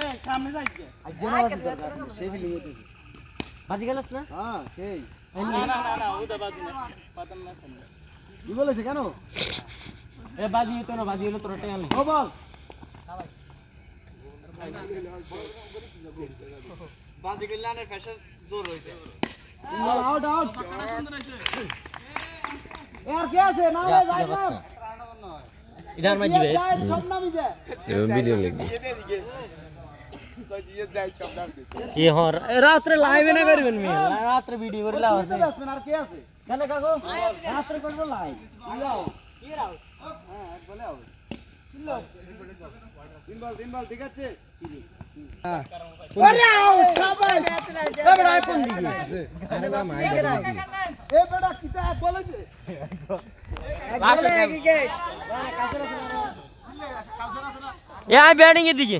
এই সামনে যাই কে আজ জেনাবাজি দরকার আছে সেই ফিলিং হইতেছে বাজি গেলস না হ্যাঁ সেই না ওটা বাজি না পাতাম না সামনে কি বলেছে কেন এ বাজি তো না বাজি হলো তোর টাইম ও বল বাজি কল্যাণের ফ্যাশন জোর হইছে আউট আউট সুন্দর হইছে यार কে আছে না ভাই যাই না ইধার মাঝি ভাই সব নামি যায় ভিডিও লিখবি কি হর রাত্রে লাইভ না করবেন মি রাত্রে ভিডিও করে লাভ আছে ব্যাটসম্যান আর কে আছে কেন কাকু রাত্রে করব লাইভ যাও কি রাও হ্যাঁ এক বলে আউট তিন বল ঠিক আছে আরে আউট শাবাশ তবে রায় কোন দিকে আরে বাপ ঠিক রাও এ বেটা কিটা এক বলেছে বলে কি কে কাছে এ আই ব্যাটিং এর দিকে